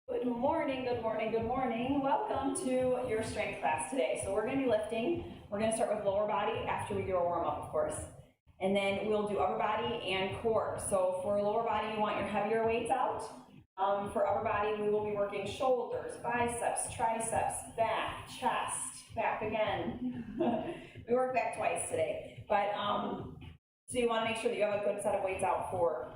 Good morning, good morning, good morning. Welcome to your strength class today. So we're going to be lifting. We're going to start with lower body after we do a warm up, of course. And then we'll do upper body and core. So for lower body, you want your heavier weights out. For upper body, we will be working shoulders, biceps, triceps, back, chest, back again. We worked back twice today. But so you want to make sure that you have a good set of weights out for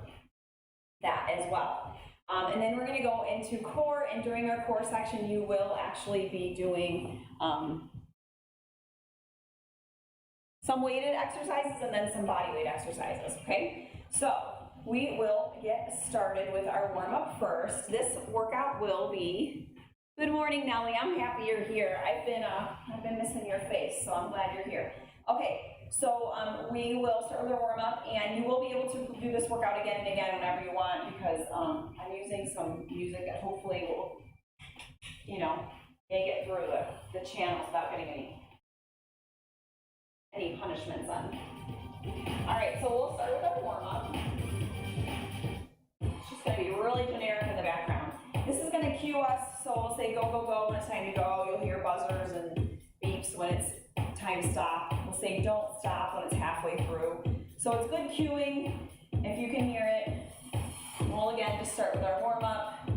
that as well. And then we're going to go into core, and during our core section, you will actually be doing some weighted exercises and then some body weight exercises, okay? So we will get started with our warm-up first. This workout will be, good morning, Nellie, I'm happy you're here. I've been missing your face, so I'm glad you're here. Okay, so we will start with our warm-up, and you will be able to do this workout again and again whenever you want, because I'm using some music that hopefully will, make it through the channels without getting any punishments on. All right, so we'll start with our warm-up. It's just going to be really generic in the background. This is going to cue us, so we'll say go, go, go when it's time to go. You'll hear buzzers and beeps when it's time to stop. We'll say don't stop when it's halfway through. So it's good cueing if you can hear it. We'll again just start with our warm-up.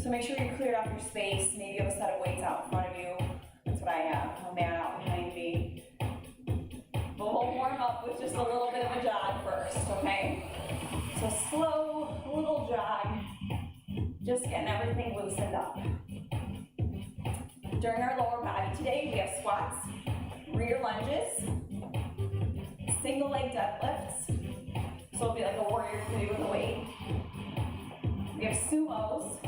So make sure you cleared off your space. Maybe you have a set of weights out in front of you. That's what I have, a man out behind me. But we'll warm up with just a little bit of a jog first, okay? So slow, little jog, just getting everything loosened up. During our lower body today, we have squats, rear lunges, single leg deadlifts. So it'll be like a warrior three with a weight. We have sumos.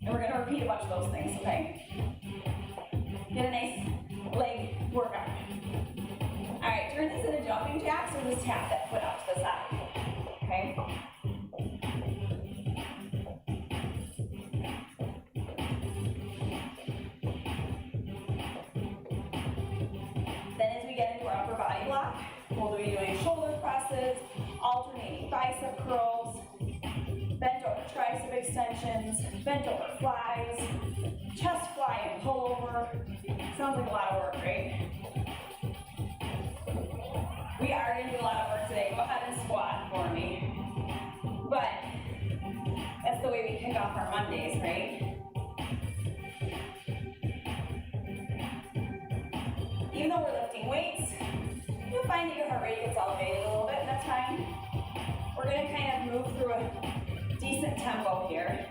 And we're gonna repeat a bunch of those things, okay? Get a nice leg workout. All right, turn this into jumping jacks, or just tap that foot out to the side, okay? We'll be doing shoulder presses, alternating bicep curls, bent over tricep extensions, bent over flies, chest fly and pull over. Sounds like a lot of work, right? We are going to do a lot of work today. Go ahead and squat for me. But that's the way we kick off our Mondays, right? Even though we're lifting weights, you'll find that your heart rate gets elevated a little bit, and that's fine. We're going to kind of move through a decent tempo here.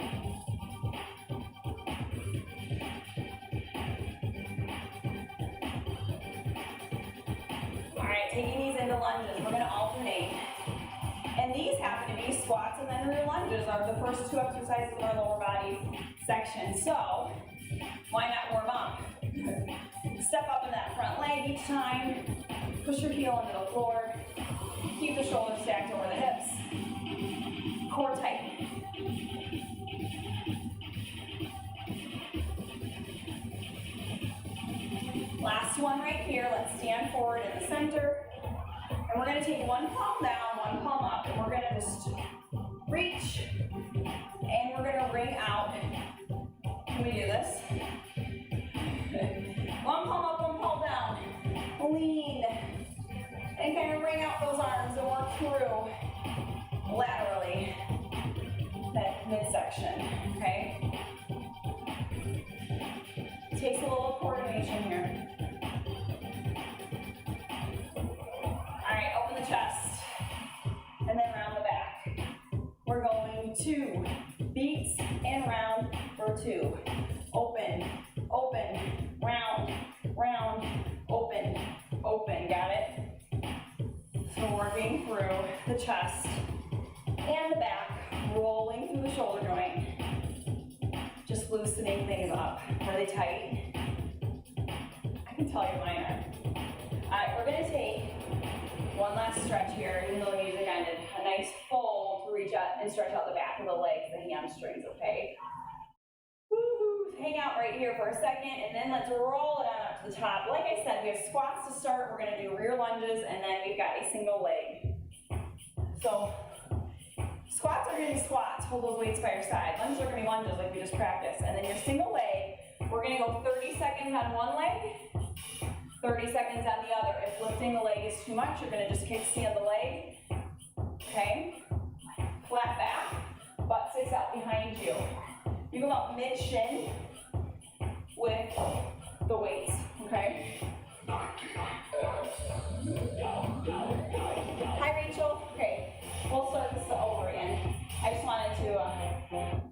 All right, taking these into lunges, we're going to alternate. And these happen to be squats and then rear lunges are the first two exercises in our lower body section. So, why not warm up? Step up in that front leg each time. Push your heel into the floor. Keep the shoulders stacked over the hips. Core tight. Last one right here. Let's stand forward in the center. And we're going to take one palm down, one palm up, and we're going to just reach. And we're going to ring out. Can we do this? One palm up, one palm down. Lean. And kind of ring out those arms and work through laterally that midsection, okay? It takes a little coordination here. All right, open the chest and then round the back. We're going 2 beats and round for 2. Open, open, round, round, open, open, got it? So working through the chest and the back, rolling through the shoulder joint, just loosening things up. Are they tight? I can tell you mine are. All right, we're gonna take one last stretch here, even though the music ended. A nice fold to reach out and stretch out the back of the legs, the hamstrings, okay? Woo-hoo. Hang out right here for a second, and then let's roll it on up to the top. Like I said, we have squats to start. We're gonna do rear lunges, and then we've got a single leg. So, squat are gonna be squats, hold those weights by your side. Lunges are gonna be lunges like we just practiced. And then your single leg, we're gonna go 30 seconds on one leg, 30 seconds on the other. If lifting the leg is too much, you're gonna just kickstand the leg, okay? Flat back, butt sticks out behind you. You go about mid-shin with the weights, okay? Hi, Rachel. Okay, we'll start this over again. I just wanted to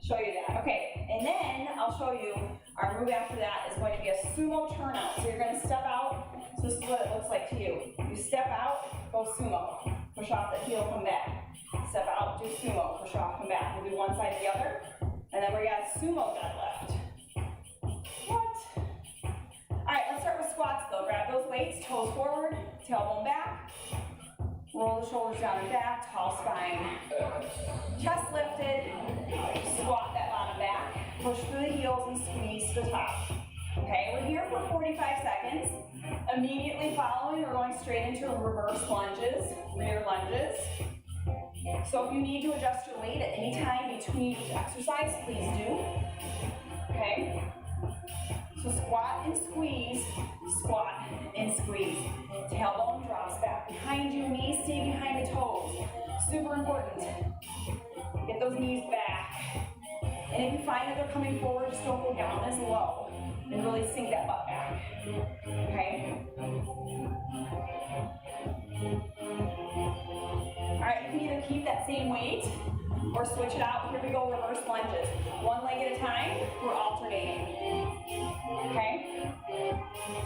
show you that. Okay, and then I'll show you our move after that is going to be a sumo turnout. So you're going to step out. So this is what it looks like to you. You step out, go sumo. Push off the heel, come back. Step out, do sumo. Push off, come back. We'll do one side to the other. And then we got sumo deadlift. What? All right, let's start with squats though. Grab those weights, toes forward, tailbone back. Roll the shoulders down and back, tall spine. Chest lifted, squat that bottom back. Push through the heels and squeeze to the top. Okay, we're here for 45 seconds. Immediately following, we're going straight into reverse lunges, rear lunges. So if you need to adjust your weight at any time between each exercise, please do. Okay? So squat and squeeze, squat and squeeze. Tailbone drops back behind you, knees stay behind the toes. Super important. Get those knees back. And if you find that they're coming forward, just don't go down as low. And really sink that butt back. Okay? Alright, you can either keep that same weight or switch it out. Here we go, reverse lunges. One leg at a time, we're alternating. Okay?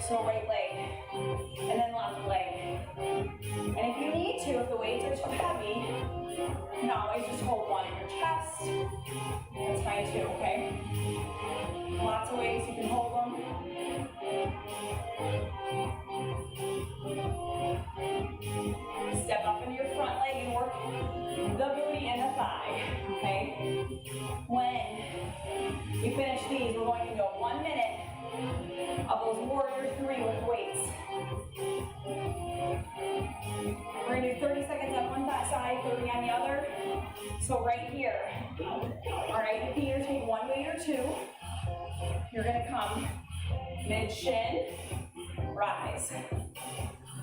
So right leg, and then left leg. And if you need to, if the weights are too heavy, you can always just hold one in your chest. That's fine too, okay? Lots of ways you can hold them. Step up into your front leg and work the booty and the thigh, okay? When you finish these, we're going to go 1 minute of those warrior 3 with weights. We're gonna do 30 seconds on one side, 30 on the other. So right here, all right, you can either take one weight or two. You're gonna come mid-shin, rise.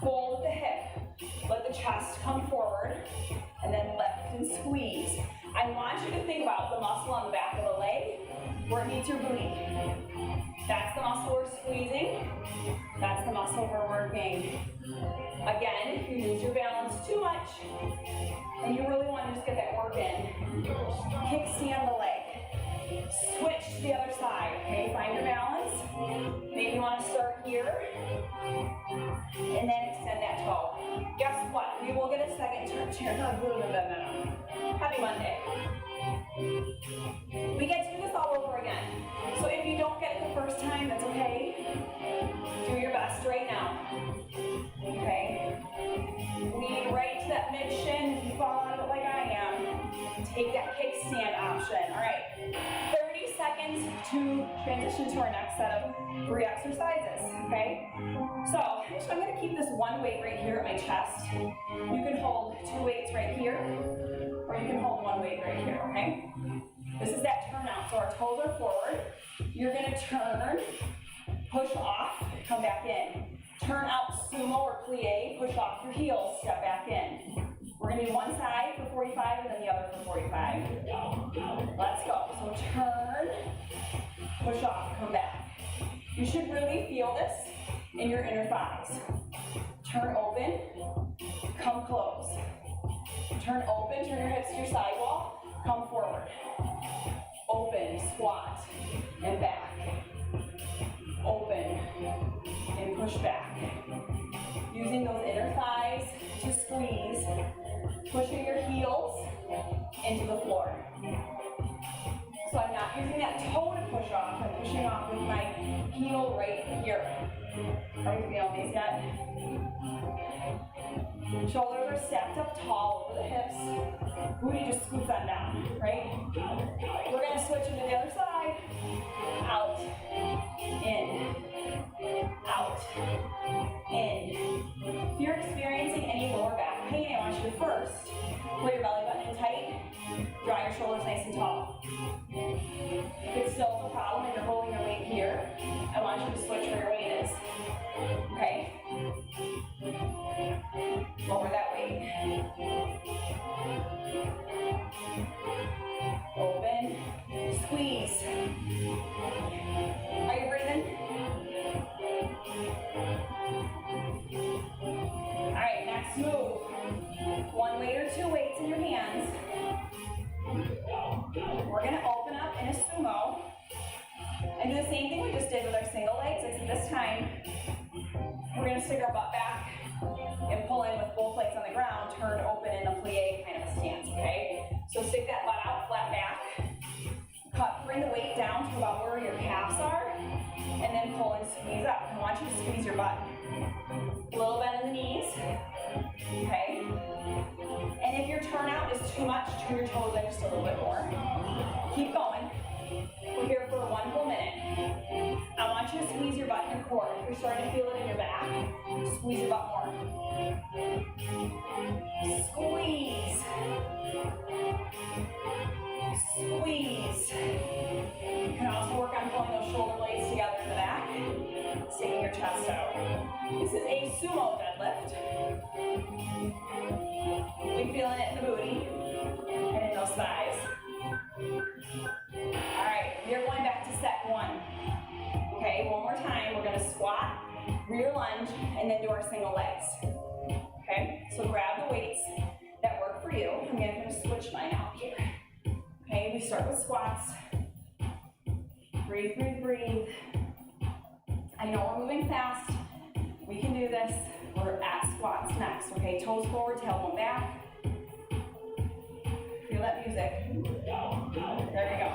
Fold the hip, let the chest come forward, and then lift and squeeze. I want you to think about the muscle on the back of the leg where it meets your booty. That's the muscle we're squeezing. That's the muscle we're working. Again, if you lose your balance too much, and you really want to just get that work in, kickstand the leg. Switch to the other side, okay? Find your balance. Maybe you want to start here, and then extend that toe. Guess what? We will get a second turn. Happy Monday. We get to do this all over again. So if you don't get it the first time, that's okay. Do your best right now. Okay? Lean right to that mid-shin. If you fall out of it like I am, take that kickstand option. All right. 30 seconds to transition to our next set of 3 exercises, okay? So I'm gonna keep this one weight right here at my chest. You can hold 2 weights right here, or you can hold 1 weight right here, okay? This is that turnout, so our toes are forward. You're gonna turn, push off, come back in. Turn out sumo or plie, push off your heels, step back in. We're gonna do one side for 45 and then the other for 45. Let's go. So turn, push off, come back. You should really feel this in your inner thighs. Turn open, come close. Turn open, turn your hips to your side wall, come forward. Open, squat, and back. Open, and push back. Using those inner thighs to squeeze, pushing your heels into the floor. So I'm not using that toe to push off, I'm pushing off with my heel right here. Are you feeling these yet? Shoulders are stacked up tall over the hips. Booty just scoots on down, right? We're gonna switch into the other side. Out, in, out, in. If you're experiencing any lower back pain, I want you to first pull your belly button in tight, draw your or two weights in your hands. We're gonna open up in a sumo and do the same thing we just did with our single legs, except this time we're gonna stick our butt back and pull in with both legs on the ground, turn open in a plie kind of a stance, okay? So stick that butt out, flat back, bring the weight down to about where your calves are, and then pull and squeeze up. I want you to squeeze your butt. A little bend in the knees, okay? And if your turnout is too much, turn your toes in just a little bit more. Keep going. We're here for 1 full minute. I want you to squeeze your butt in your core. If you're starting to feel it in your back, squeeze your butt more. Squeeze. Squeeze. You can also work on pulling those shoulder blades together in the back, sticking your chest out. This is a sumo deadlift. We're feeling it in the booty and in those thighs. All right, we are going back to set 1. Okay, one more time. We're gonna squat, rear lunge, and then do our single legs. Okay, so grab the weights that work for you. I'm gonna switch mine out here. Okay, we start with squats. Breathe, breathe, breathe. I know we're moving fast. We can do this. We're at squats next. Okay, toes forward, tailbone back. Feel that music. There we go.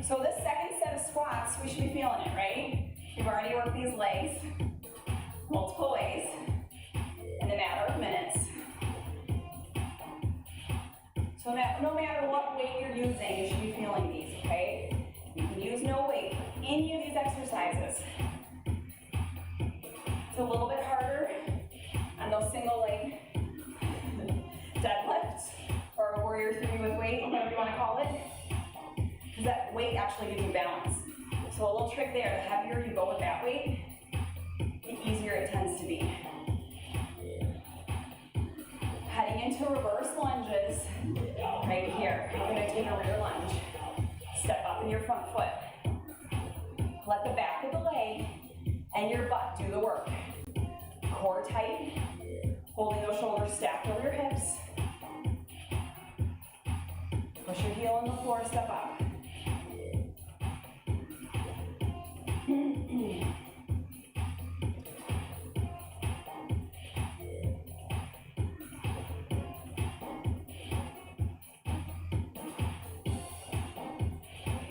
So this second set of squats, we should be feeling it, right? We've already worked these legs multiple ways in a matter of minutes. So that no matter what weight you're using, you should be feeling these, okay? You can use no weight for any of these exercises. It's a little bit harder on those single leg deadlifts or warrior 3 with weight, whatever you want to call it, because that weight actually gives you balance. So a little trick there, the heavier you go with that weight, the easier it tends to be. Heading into reverse lunges, right here. We're going to take a rear lunge. Step up in your front foot. Let the back of the leg and your butt do the work. Core tight, holding those shoulders stacked over your hips. Push your heel on the floor, step up.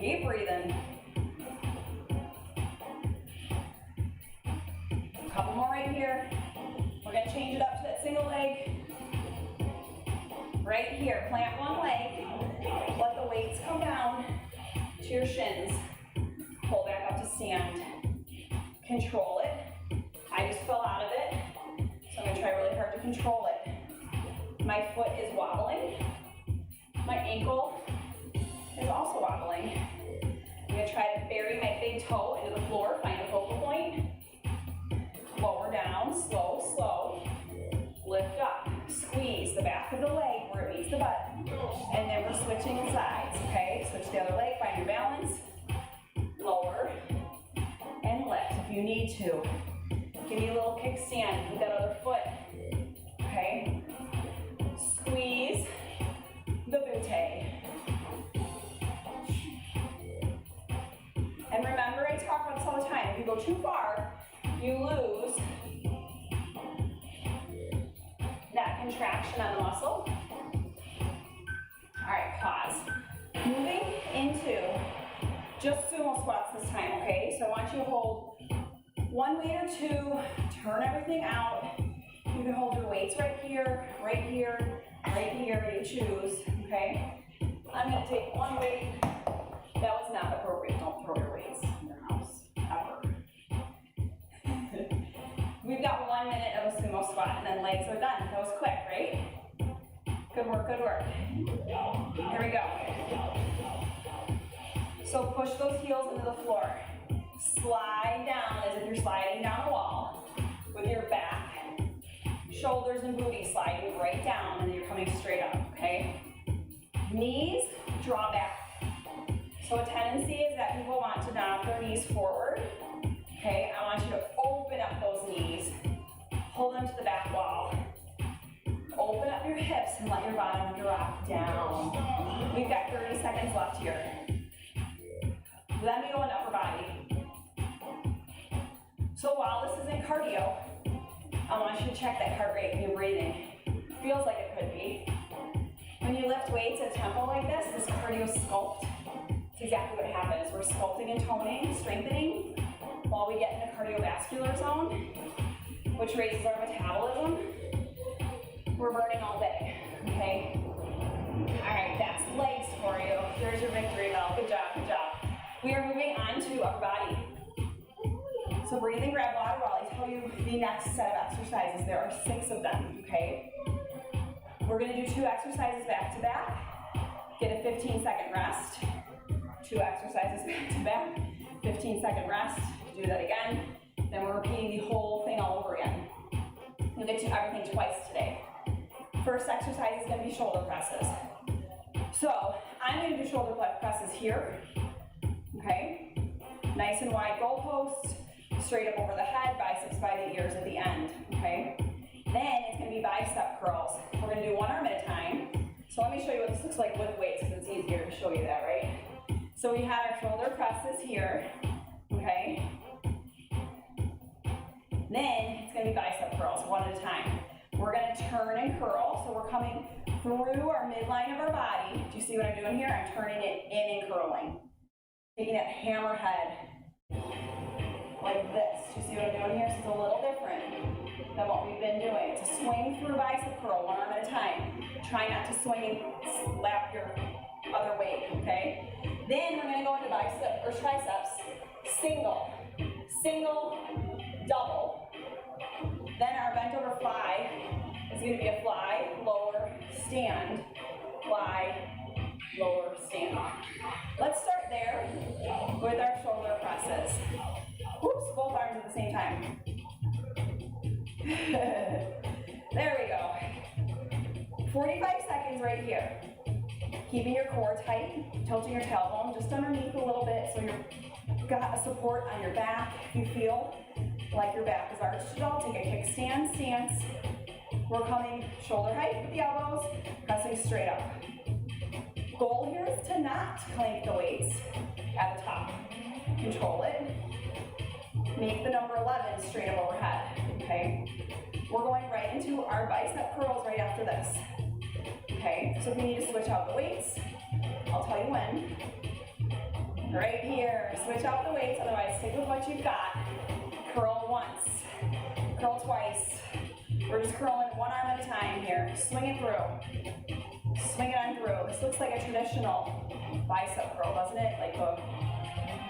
Keep breathing. A couple more right here. We're going to change it up to that single leg. Right here, plant one leg. Let the weights come down to your shins. Pull back up to stand. Control it. I just fell out of it, so I'm going to try really hard to control it. My foot is wobbling. My ankle is also wobbling. I'm going to try to bury my big toe into the floor, find a focal point. Lower down, slow, slow. Lift up, squeeze the back of the leg where it meets the butt. And then we're switching sides, okay? Switch the other leg, find your balance. Lower and lift if you need to. Give me a little kickstand with that other foot, okay? Squeeze the butte. And remember, I talk about this all the time. If you go too far, you lose that contraction on the muscle. All right, pause. Moving into just sumo squats this time, okay? So I want you to hold one weight or two, turn everything out. You can hold your weights right here, right here, right here, you choose, okay? I'm gonna take one weight. That was not appropriate. Don't throw your weights in your house, ever. We've got 1 minute of a sumo squat and then legs are done. That was quick, right? Good work, good work. Here we go. So push those heels into the floor. Slide down as if you're sliding down a wall with your back, shoulders and booty sliding right down, and then you're coming straight up, okay? Knees, draw back. So a tendency is that people want to knock their knees forward. Okay, I want you to open up those knees, hold them to the back wall. your hips and let your bottom drop down. We've got 30 seconds left here. Then we go into upper body. So while this isn't cardio, I want you to check that heart rate and your breathing. Feels like it could be. When you lift weights at a tempo like this cardio sculpt. It's exactly what happens. We're sculpting and toning, strengthening, while we get in the cardiovascular zone, which raises our metabolism. We're burning all day, okay? All right, that's legs for you. Here's your victory bell. Good job, good job. We are moving on to upper body. So breathe and grab water while I tell you the next set of exercises. There are 6 of them, okay? We're gonna do 2 exercises back to back. Get a 15-second rest. 2 exercises back to back. 15-second rest. Do that again. Then we're repeating the whole thing all over again. You'll get to everything twice today. First exercise is gonna be shoulder presses. So I'm gonna do shoulder presses here. Okay? Nice and wide goalposts. Straight up over the head, biceps by the ears at the end, okay? Then it's gonna be bicep curls. We're gonna do one arm at a time. So let me show you what this looks like with weights, because it's easier to show you that, right? So we have our shoulder presses here, okay? Then it's gonna be bicep curls, one at a time. We're gonna turn and curl, so we're coming through our midline of our body. Do you see what I'm doing here? I'm turning it in and curling. Taking that hammerhead like this. Do you see what I'm doing here? So it's a little different than what we've been doing. It's a swing through bicep curl, one arm at a time. Try not to swing and slap your other weight, okay? Then we're gonna go into bicep or triceps. Single, single, double. Then our bent over fly is gonna be a fly, lower, stand, fly, lower, stand. Let's start there with our shoulder presses. Oops, both arms at the same time. There we go. 45 seconds right here. Keeping your core tight, tilting your tailbone just underneath a little bit so you've got a support on your back. If you feel like your back is arched at all, take a kickstand stance. We're coming shoulder height with the elbows, pressing straight up. Goal here is to not clank the weights at the top. Control it. Make the number 11 straight up overhead, okay? We're going right into our bicep curls right after this, okay? So if you need to switch out the weights, I'll tell you when. Right here, switch out the weights, otherwise stick with what you've got. Curl once, curl twice. We're just curling one arm at a time here. Swing it through. Swing it on through. This looks like a traditional bicep curl, doesn't it? Like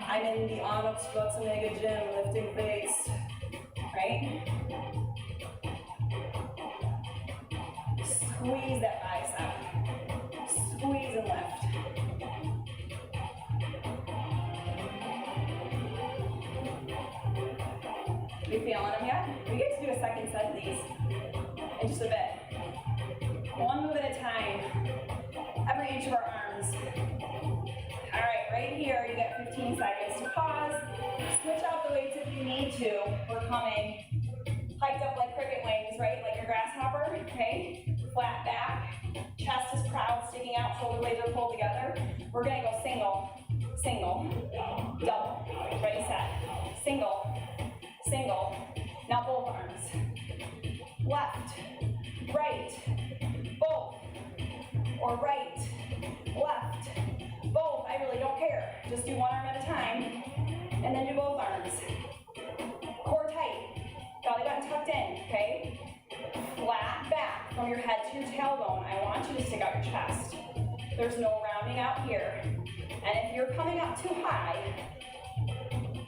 I'm in the Arnold Schwarzenegger gym lifting weights, right? Squeeze that bicep. Squeeze and lift. You feeling them yet? We get to do a second set of these in just a bit. One move at a time. Every inch of our arms. All right, right here, you get 15 seconds to pause. Switch out the weights if you need to. We're coming hiked up like cricket wings, right? Like your grasshopper, okay? Flat back, chest is proud, sticking out, shoulder blades are pulled together. We're gonna go single, single, double. Ready, set. Single, single. Now both arms. Left, right, both. Or right, left, both. I really don't care. Just do one arm at a time, and then do both arms. Core tight, belly button tucked in, okay? Flat back from your head to your tailbone. I want you to stick out your chest. There's no rounding out here. And if you're coming up too high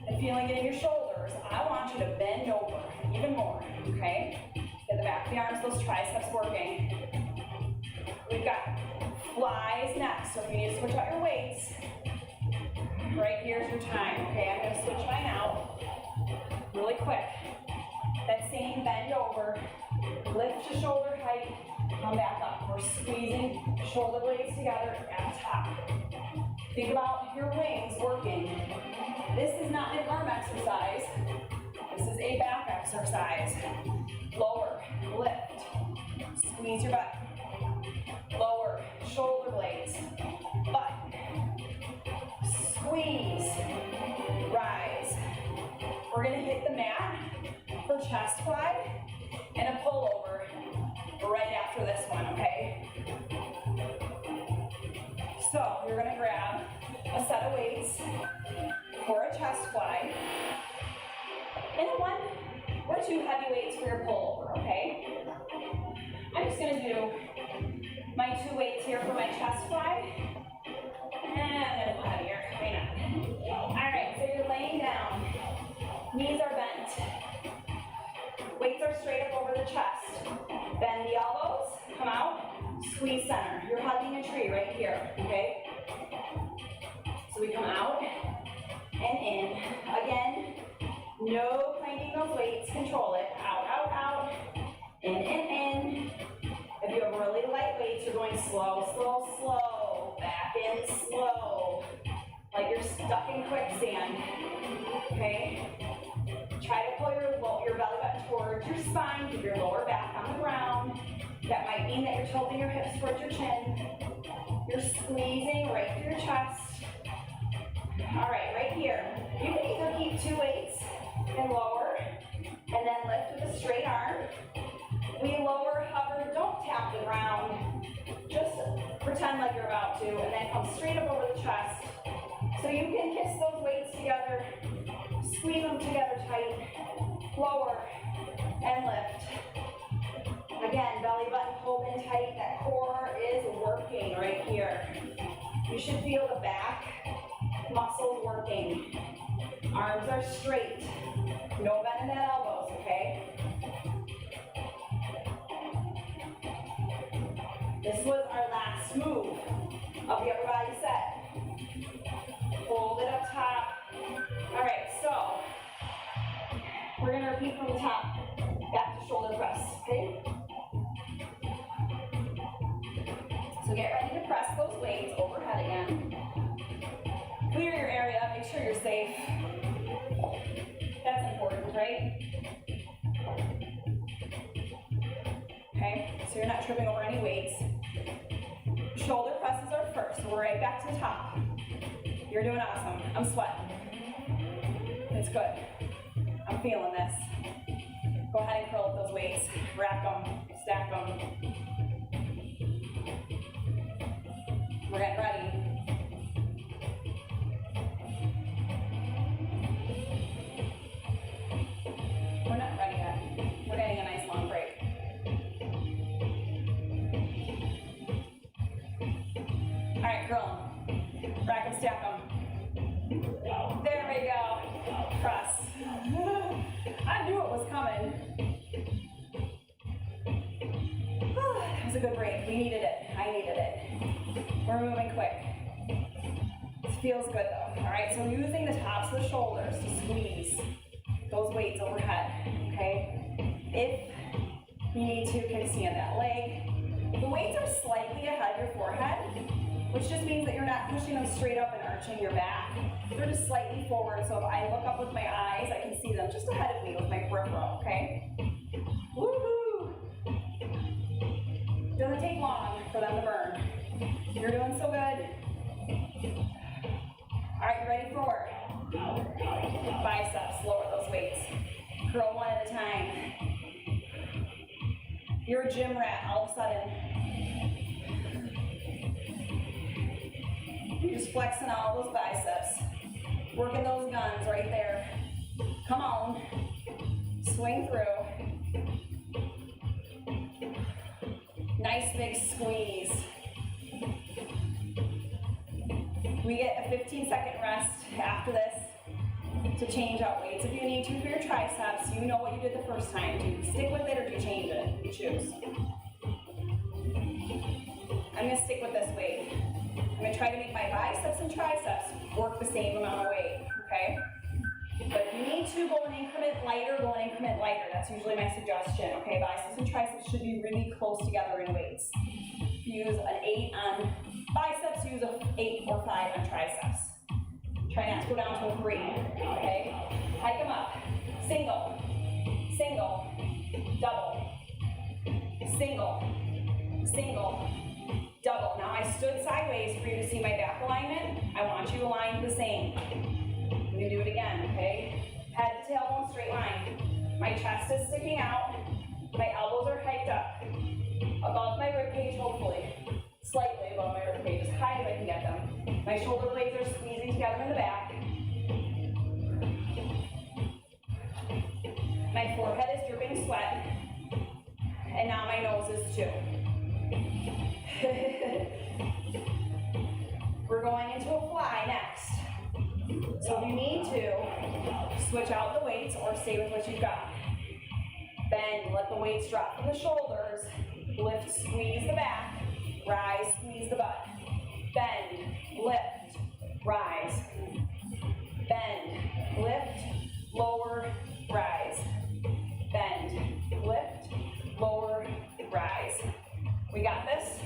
and feeling it in your shoulders, I want you to bend over even more, okay? Get the back of the arms, those triceps working. We've got flies next, so if you need to switch out your weights, right here's your time, okay? I'm gonna switch mine out really quick. That same bend over, lift to shoulder height, come back up. We're squeezing shoulder blades together at the top. Think about your wings working. This is not an arm exercise. This is a back exercise. Lower, lift, squeeze your butt. shoulder blades, butt, squeeze, rise. We're gonna hit the mat for chest fly and a pullover right after this one, okay? So you're gonna grab a set of weights for a chest fly and a 1 or 2 heavy weights for your pullover, okay? I'm just gonna do my 2 weights here for my chest fly, and I'm gonna go heavier, why not? All right, so you're laying down, knees are bent, weights are straight up over the chest, bend the elbows, come out, squeeze center. You're hugging a tree right here, okay? So we come out and in. Again, no cranking those weights, control it. Out, out, out, in. If you have really light weights, you're going slow, slow, slow. Back in slow, like you're stuck in quicksand, okay? Try to pull your belly button towards your spine, keep your lower back on the ground. That might mean that you're tilting your hips towards your chin. You're squeezing right through your chest. All right, right here. You can either keep 2 weights and lower, and then lift with a straight arm. We lower, hover, don't tap the ground. Just pretend like you're about to, and then come straight up over the chest. So you can kiss those weights together, squeeze them together tight, lower, and lift. Again, belly button pulled in tight, that core is working right here. You should feel the back muscles working. Arms are straight, no bend in the elbows, okay? This was our last move of the upper body set. Hold it up top. All right, so we're gonna repeat from the top, back to shoulder press, okay? So get ready to press those weights overhead again. Clear your area, make sure you're safe. That's important, right? Okay, so you're not tripping over any weights. Shoulder presses are first, so we're right back to the top. You're doing awesome. I'm sweating. It's good. I'm feeling this. Go ahead and curl up those weights. Rack them, stack them. We're getting ready. We're not ready yet. We're getting a nice long break. All right, curl them. Rack them, stack them. There we go. Press. I knew it was coming. That was a good break. We needed it. I needed it. We're moving quick. This feels good though. All right, so using the tops of the shoulders to squeeze those weights overhead, okay? If you need to, you can stand that leg. The weights are slightly ahead of your forehead, which just means that you're not pushing them straight up and arching your back. They're just slightly forward, so if I look up with my eyes, I can see them just ahead of me with my peripheral, okay? Woohoo! Doesn't take long for them to burn. You're doing so good. All right, you ready for biceps? Lower those weights. Curl one at a time. You're a gym rat all of a sudden. You're just flexing all those biceps. Working those guns right there. Come on. Swing through. Nice big squeeze. We get a 15-second rest after this to change out weights. If you need to for your triceps, you know what you did the first time. Do you stick with it or do you change it? You choose. I'm gonna stick with this weight. I'm gonna try to make my biceps and triceps work the same amount of weight, okay? But if you need to go an increment lighter, go an increment lighter. That's usually my suggestion, okay? Biceps and triceps should be really close together in weights. Use an 8 on biceps, use an 8 or 5 on triceps. Try not to go down to a 3, okay? Hike them up. Single, single, double, single, single, double. Now I sideways for you to see my back alignment. I want you aligned the same. I'm gonna do it again, okay? Head to tailbone straight line. My chest is sticking out. My elbows are hiked up. Above my ribcage, hopefully. Slightly above my ribcage, as high as I can get them. My shoulder blades are squeezing together in the back. My forehead is dripping sweat. And now my nose is too. We're going into a fly next. So if you need to, switch out the weights or stay with what you've got. Bend, let the weights drop from the shoulders. Lift, squeeze the back. Rise, squeeze the butt. Bend, lift, rise. Bend, lift, lower, rise. Bend, lift, lower, rise. We got this.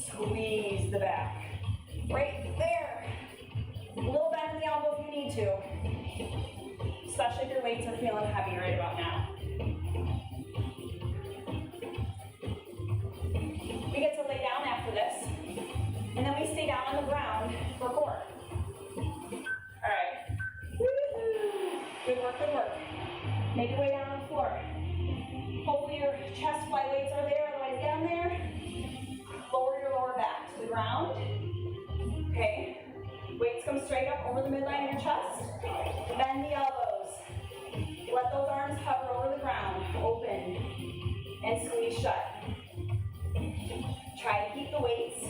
Squeeze the back. Right there. A little bend in the elbow if you need to. Especially if your weights are feeling heavy right about now. We get to lay down after this. And then we stay down on the ground for core. Alright. Good work, good work. Make your way down on the floor. Hopefully your chest fly weights are there, otherwise get them there. Lower your lower back to the ground. Okay. Weights come straight up over the midline of your chest. Bend the elbows. Let those arms hover over the ground. Open and squeeze shut. Try to keep the weights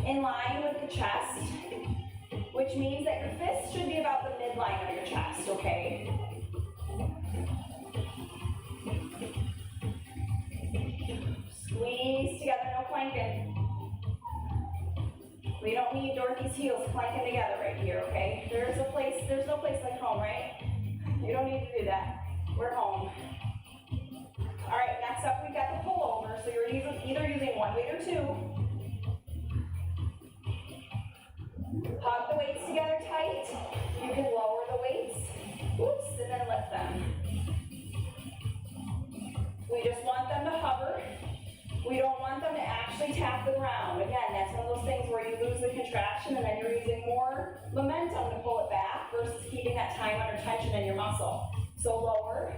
in line with the chest, which means that your fists should be about the midline of your chest, okay? Squeeze together, no planking. We don't need Dorothy's heels planking together right here, okay? There's no place like home, right? You don't need to do that. We're home. All right, next up we've got the pullover. So you're either using one weight or two. Hug the weights together tight. You can lower the weights. Oops, and then lift them. We just want them to hover. We don't want them to actually tap the ground. Again, that's one of those things where you lose the contraction and then you're using more momentum to pull it back versus keeping that time under tension in your muscle. So lower,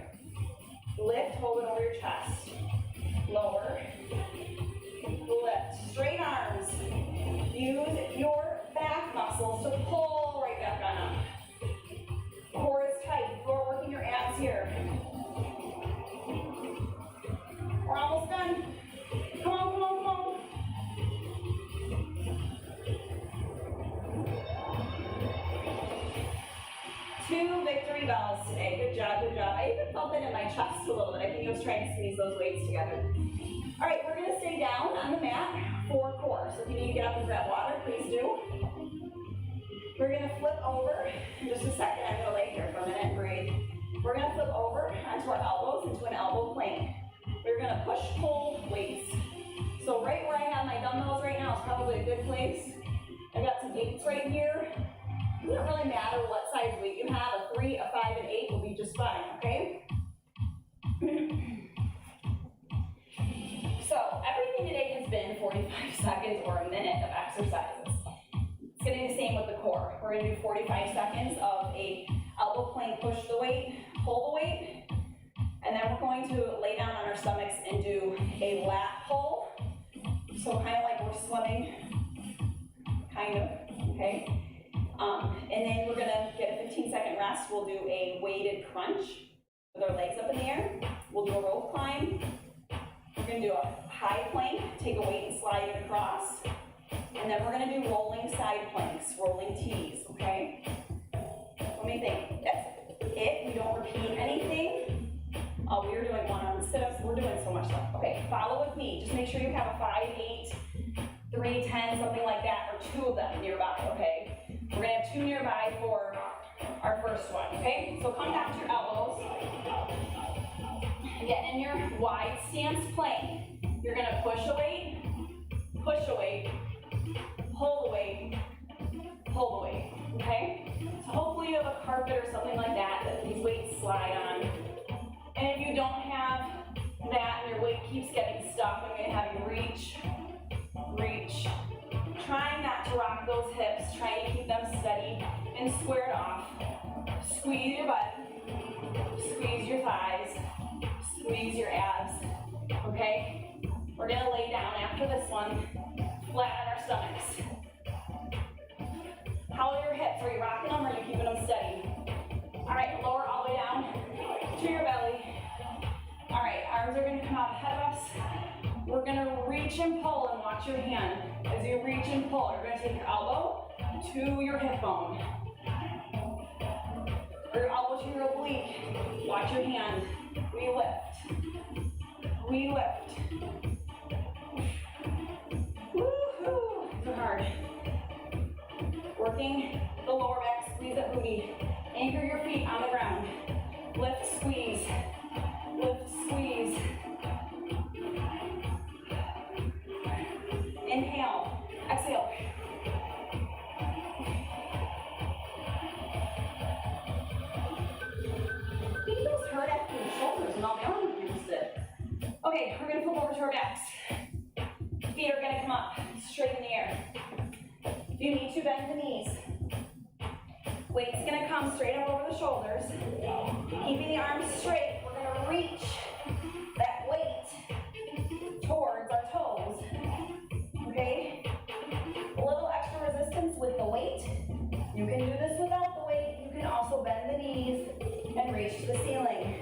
lift, hold it over your chest. Lower, lift, straight arms. Use your back muscles to pull right back on up. Core is tight, you're working your abs here. We're almost done. Come on, come on, come on. Two victory bells today. Good job, good job. I even felt it in my chest a little bit. I think I was trying to squeeze those weights together. All right, we're gonna stay down on the mat for core. So if you need to get up and grab water, please do. We're gonna flip over in just a second. I'm gonna lay here for a minute and breathe. We're gonna flip over onto our elbows into an elbow plank. We're gonna push-pull weights. So right where I have my dumbbells right now is probably a good place. I've got some weights right here. It doesn't really matter what size weight you have. A 3, a 5, and 8 will be just fine, okay? So everything today has been 45 seconds or a minute of exercises. It's gonna be the same with the core. We're gonna do 45 seconds of a elbow plank, push the weight, pull the weight, and then we're going to lay down on our stomachs and do a lat pull. So kind of like we're swimming, kind of, okay? And then we're gonna get a 15-second rest. We'll do a weighted crunch with our legs up in the air. We'll do a rope climb. We're gonna do a high plank, take a weight and slide it across. And then we're gonna do rolling side planks, rolling T's, okay? Let me think, that's it. We don't repeat anything. We are doing one-arm sit-ups. We're doing so much stuff. Okay, follow with me. Just make sure you have a 5, 8, 3, 10, something like that, or 2 of them nearby, okay? We're gonna have 2 nearby for our first one, okay? So come down to your elbows. Get in your wide stance plank. You're gonna push a weight, pull the weight, pull the weight, okay? So hopefully you have a carpet or something like that that these weights slide on. And if you don't have that and your weight keeps getting stuck, I'm gonna have you reach Squeeze your butt, squeeze your thighs, squeeze your abs, okay? We're gonna lay down after this one, flat on our stomachs. How are your hips? Are you rocking them or are you keeping them steady? All right, lower all the way down to your belly. All right, arms are gonna come out ahead of us. We're gonna reach and pull and watch your hand. As you reach and pull, you're gonna take your elbow to your hip bone. Or your elbow to your oblique. Watch your hand. We lift. We lift. Woo-hoo. These are hard. Working the lower back, squeeze that booty. Anchor your feet on the ground. Lift, squeeze. Lift, squeeze. Inhale, exhale. I think those hurt after the shoulders and all the arms used it. Okay, we're gonna flip over to our backs. Feet are gonna come up, straight in the air. If you need to, bend the knees. Weight's gonna come straight up over the shoulders. Keeping the arms straight, we're gonna reach that weight towards our toes. Okay? A little extra resistance with the weight. You can do this without the weight. You can also bend the knees and reach to the ceiling.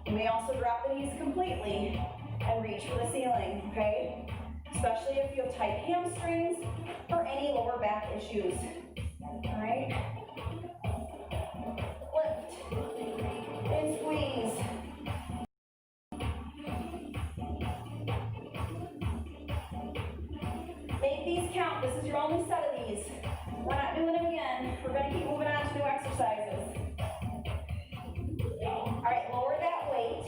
You may also drop the knees completely and reach for the ceiling, okay? Especially if you have tight hamstrings or any lower back issues. All right? Lift and squeeze. Make these count. This is your only set of these. We're not doing them again. We're going to keep moving on to new exercises. All right, lower that weight.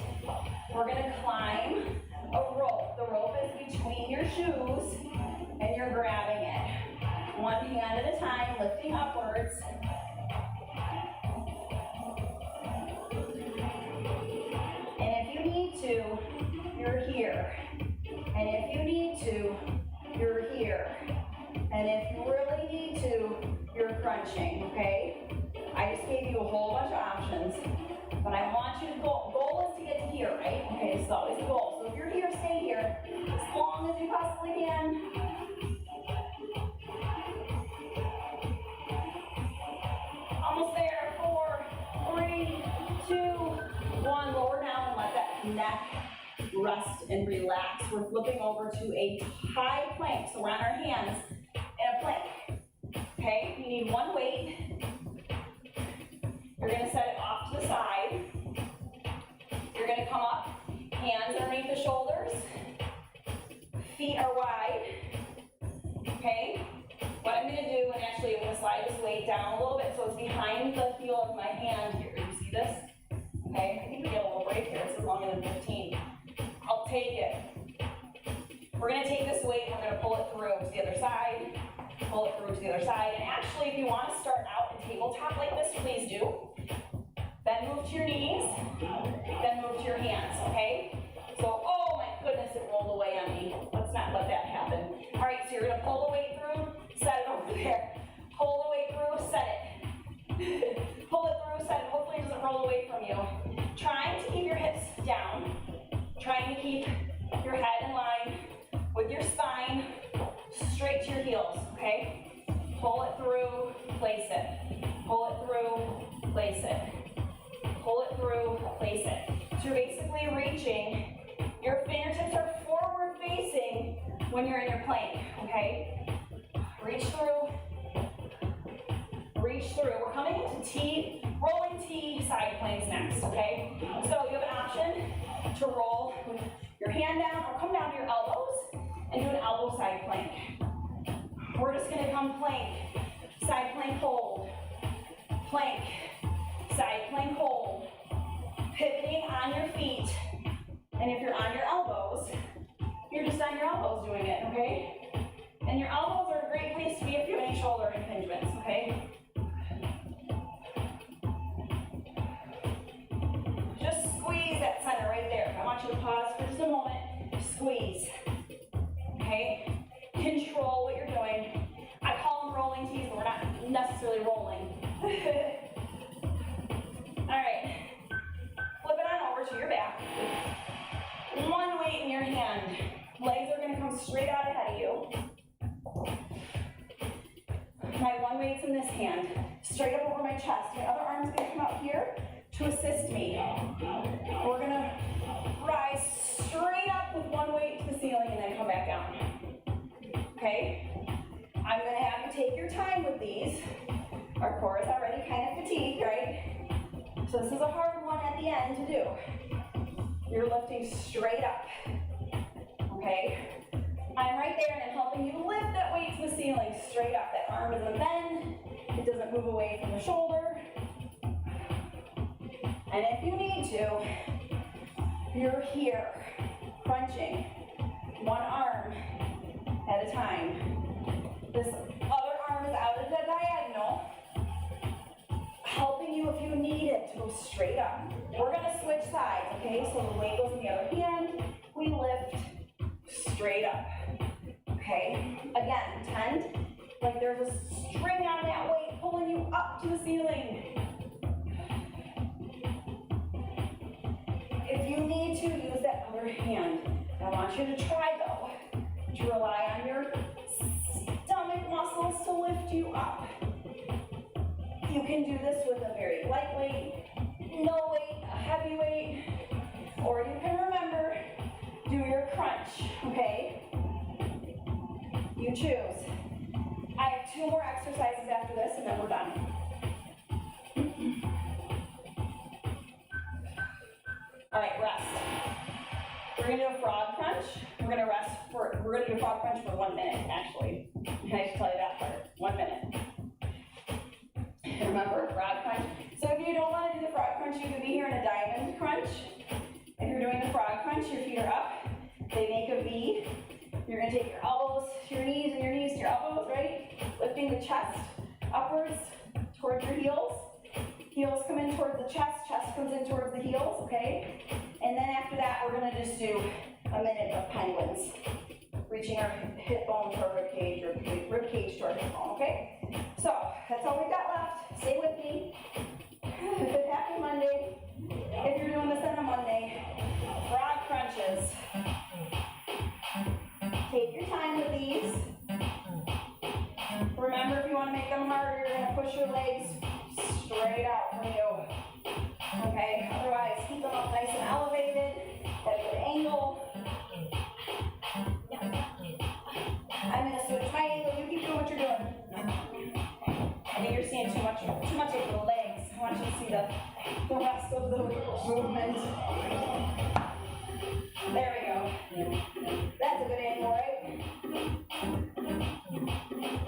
We're going to climb a rope. The rope is between your shoes and you're grabbing it. One hand at a time, lifting upwards. And if you need to, you're here. And if you need to, you're here. And if you really need to, you're crunching, okay? I just gave you a whole bunch of options, but I want you to goal is to get to here, right? Okay, this is always the goal. So if you're here, stay here as long as you possibly can. Almost there. 4, 3, 2, 1. Lower down and let that neck rest and relax. We're flipping over to a high plank. So we're on our hands in a plank. Okay, you need one weight. You're going to set it off to the side. You're going to come up, hands underneath the shoulders. Feet are wide. Okay, what I'm going to do, and actually I'm going to slide this weight down a little bit so it's behind the heel of my hand here. You see this? Okay, I think we get a little break here. This is longer than 15. I'll take it. We're going to take this weight and we're going to pull it through to the other side, pull it through to the other side. And actually, if you want to start out in tabletop like this, please do. Then move to your knees, then move to your hands, okay? So, oh my goodness, it rolled away on me. Let's not let that happen. All right, so you're going to pull the weight through, set it over there. Pull the weight through, set it. Pull it through, set it. Hopefully it doesn't roll away from you. Trying to keep your hips down. Trying to keep your head in line with your spine straight to your heels, okay? Pull it through, place it. Pull it through, place it. Pull it through, place it. So you're basically reaching. Your fingertips are forward facing when you're in your plank, okay? Reach through. Reach through. We're coming into T, rolling T side planks next, okay? So you have an option to roll with your hand down or come down to your elbows and do an elbow side plank. We're just gonna come plank, side plank hold, plank, side plank hold, pivoting on your feet. And if you're on your elbows, you're just on your elbows doing it, okay? And your elbows are a great place to be if you have any shoulder impingements, okay? Just squeeze that center right there. I want you to pause for just a moment. Squeeze, okay? Control what you're doing. I call them rolling T's, but we're not necessarily rolling. right, flip it on over to your back. One weight in your hand. Legs are gonna come straight out ahead of you. My one weight's in this hand, straight up over my chest. My other arm's gonna come out here to assist me. We're gonna rise straight up with one weight to the ceiling and then come back down. Okay? I'm gonna have you take your time with these. Our core is already kind of fatigued, right? So this is a hard one at the end to do. You're lifting straight up. Okay? I'm right there and I'm helping you lift that weight to the ceiling, straight up. That arm doesn't bend, it doesn't move away from the shoulder. And if you need to, you're here, crunching, one arm at a time. This other arm is out at the diagonal, helping you if you need it to go straight up. We're gonna switch sides, okay? So the weight goes in the other hand, we lift straight up. Okay, again, pretend like there's a string on that weight pulling you up to the ceiling. If you need to, use that other hand. I want you to try, though, to rely on your stomach muscles to lift you up. You can do this with a very light weight, no weight, a heavy weight, or you can remember, do your crunch, okay? You choose. I have 2 more exercises after this and then we're done. All right, rest. We're gonna do a frog crunch. We're gonna do a frog crunch for 1 minute, actually. Can I just tell you that part? 1 minute. Remember, frog crunch. So if you don't wanna do the frog crunch, you can be here in a diamond crunch. If you're doing the frog crunch, your feet are up. They make a V. You're gonna take your elbows to your knees and your knees to your elbows, right? Lifting the chest upwards towards your heels. Heels come in towards the chest comes in towards the heels, okay? And then after that, we're gonna just do a minute of penguins. Reaching our hip bone to our rib cage, or rib cage to our hip bone, okay? So, that's all we've got left. Stay with me. Good happy Monday. If you're doing this on a Monday, frog crunches. Take your time with these. Remember, if you want to make them harder, you're going to push your legs straight out from you. Okay? Otherwise, keep them up nice and elevated at a good angle. I'm going to switch my angle. You keep doing what you're doing. I think you're seeing too much of the legs. I want you to see the rest of the movement. There we go. That's a good angle, right?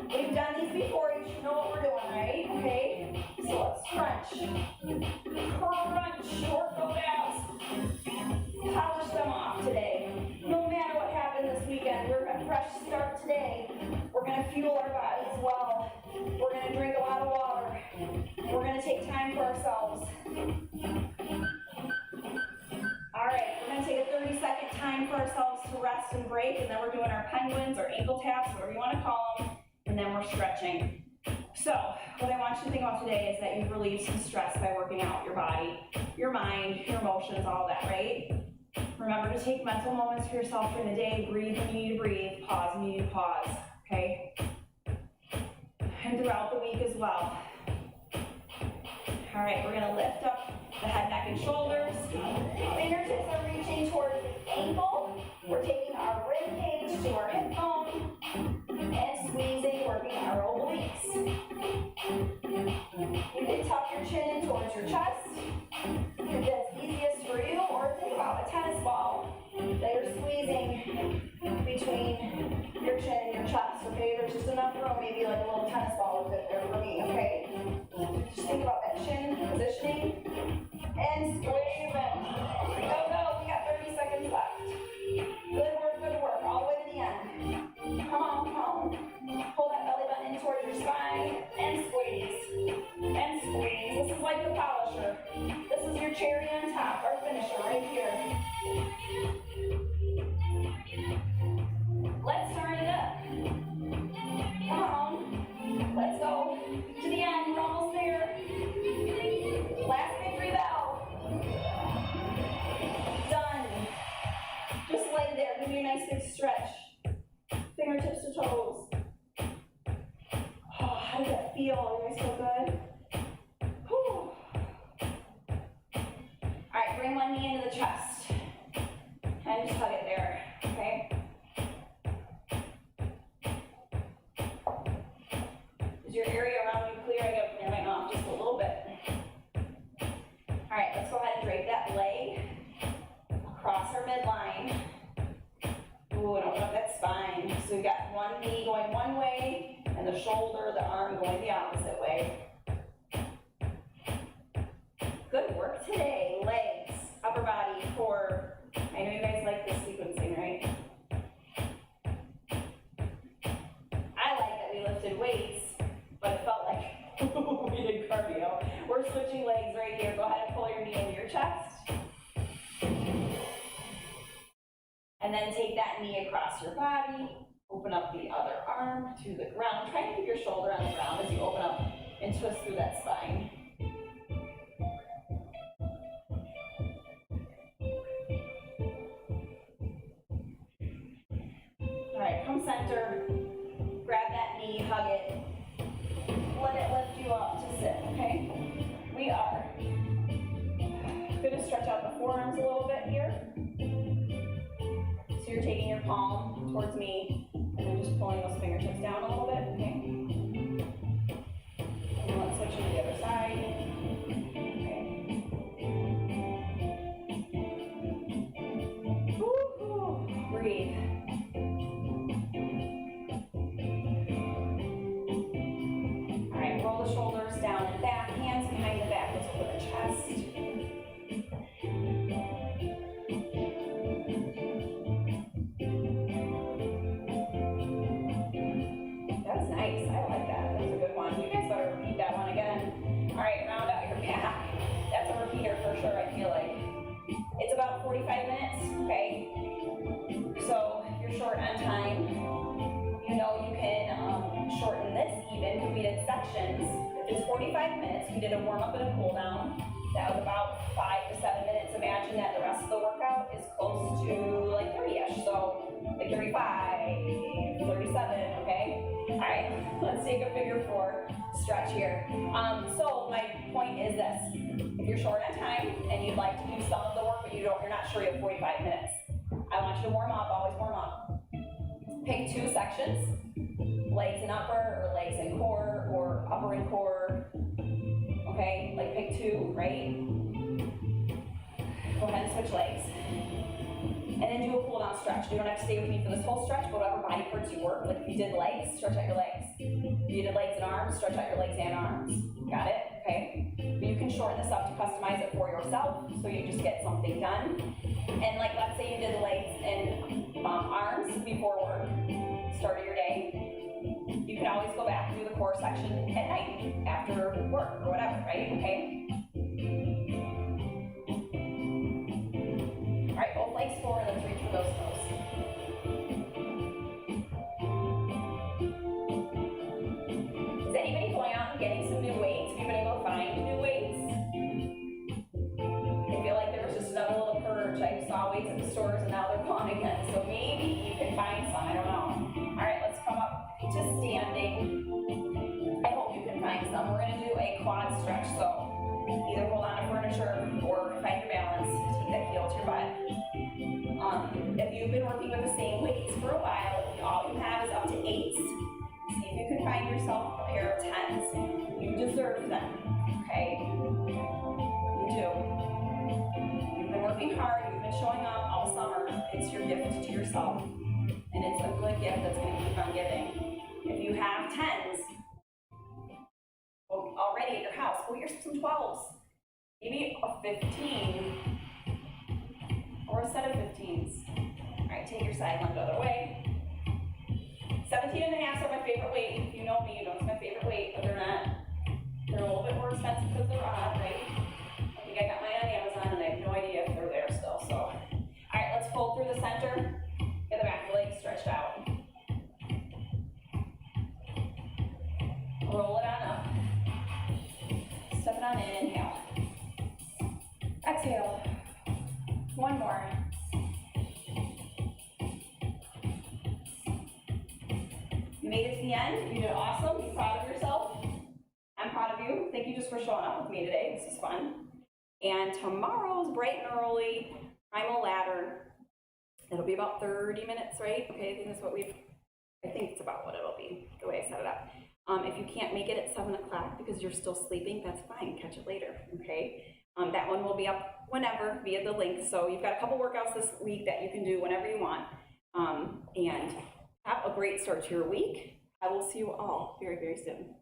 We've done these before. You should know what we're doing, right? Okay? So let's crunch. Crunch workouts. Polish them off today. No matter what happened this weekend, we're a fresh start today. We're going to fuel our bodies well. We're going to drink a lot of water. We're going to take time for ourselves. All right, we're gonna take a 30-second time for ourselves to rest and break, and then we're doing our penguins or ankle taps, whatever you wanna call them, and then we're stretching. So, what I want you to think about today is that you've relieved some stress by working out your body, your mind, your emotions, all that, right? Remember to take mental moments for yourself during the day, breathe when you need to breathe, pause when you need to pause, okay? And throughout the week as well. All right, we're gonna lift up the head, neck, and shoulders. Fingertips are reaching towards the ankle. We're taking our rib cage to our hip bone and squeezing, working our obliques. You can tuck your chin in towards your chest if that's easiest for you, or think about a tennis ball that you're squeezing between your chin and your chest, okay? There's just enough room, maybe like a little tennis ball with it there for me, okay? Just think about that chin positioning and squeeze it. Go, go, we got 30 seconds left. Good work, all the way to the end. big stretch. Fingertips to toes. Oh, how does that feel? You guys feel good? Whew. All right, bring one knee into the chest. And just hug it there, okay? Is your area around you clear? I got to clear my mouth just a little bit. All right, let's go ahead and drape that leg across our midline. Ooh, and open up that spine. So we've got one knee going one way, and the shoulder, the arm going the opposite way. Good work today. Legs, upper body, core. I know you guys like this sequencing, right? I like that we lifted weights, but it felt like we did cardio. We're switching legs right here. Go ahead and pull your knee into your chest. And then take that knee across your body. Open up the other arm to the ground. Try to keep your shoulder on the ground as you open up and twist through that spine. All right, come center. Grab that knee, hug it. Let it lift you up to sit, okay? We are going to stretch out the forearms a little bit here. So you're taking your palm towards me and then just pulling those fingertips down a little bit, okay? And then let's switch to the other side. Okay. Woo-hoo. Breathe. All right, roll the shoulders down and back, hands behind the back. Let's open the chest. It's about 45 minutes, okay? So if you're short on time, you know you can shorten this even because we did sections. If it's 45 minutes, we did a warm-up and a cool-down. That was about 5 to 7 minutes. Imagine that the rest of the workout is close to like 30-ish, so like 35, 37, okay? All right, let's take a figure 4 stretch here. So my point is this. If you're short on time and you'd like to do some of the work, but you're not sure you have 45 minutes, I want you to warm up, always warm up. Pick 2 sections, legs and upper, or legs and core, or upper and core, okay? Like pick 2, right? Go ahead and switch legs. And then do a cool down stretch. You don't have to stay with me for this whole stretch, but whatever body parts you work. Like if you did legs, stretch out your legs. If you did legs and arms, stretch out your legs and arms. Got it? Okay? But you can shorten this up to customize it for yourself, so you just get something done. And like, let's say you did legs and arms before work, start of your day. You can always go back and do the core section at night, after work or whatever, right? Okay? All right, both legs forward, let's reach for those toes. Is anybody going out and getting some new weights? Have you been able to find new weights? I feel like there was just another little purge. I saw weights at the stores and now they're gone again. So maybe you can find some, I don't know. All right, let's come up to standing. I hope you can find some. We're gonna do a quad stretch. So either hold on to furniture or find your balance. Take that heel to your butt. If you've been working with the same weights for a while, all you have is up to 8s. See if you can find yourself a pair of 10s. You deserve them, okay? You do. You've been working hard, you've been showing up all summer. It's your gift to yourself. And it's a good gift that's going to keep on giving. If you have 10s already at your house, go get some 12s. Maybe a 15 or a set of 15s. All right, take your side lunge the other way. 17.5s are my favorite weight. If you know me, you know it's my favorite weight, but they're not. They're a little bit more expensive because they're odd, right? I think I got mine on Amazon and I have no idea if they're there still, so. All right, let's fold through the center. Get the back of the leg stretched out. Roll it on up. Step it on in, inhale. Exhale. One more. made it to the end. You did awesome. Be proud of yourself. I'm proud of you. Thank you just for showing up with me today. This is fun. And tomorrow's bright and early primal ladder. It'll be about 30 minutes, right? Okay, I think that's what I think it's about what it'll be, the way I set it up. If you can't make it at 7 o'clock because you're still sleeping, that's fine, catch it later, okay? That one will be up whenever via the link. So you've got a couple workouts this week that you can do whenever you want. And have a great start to your week. I will see you all very, very soon.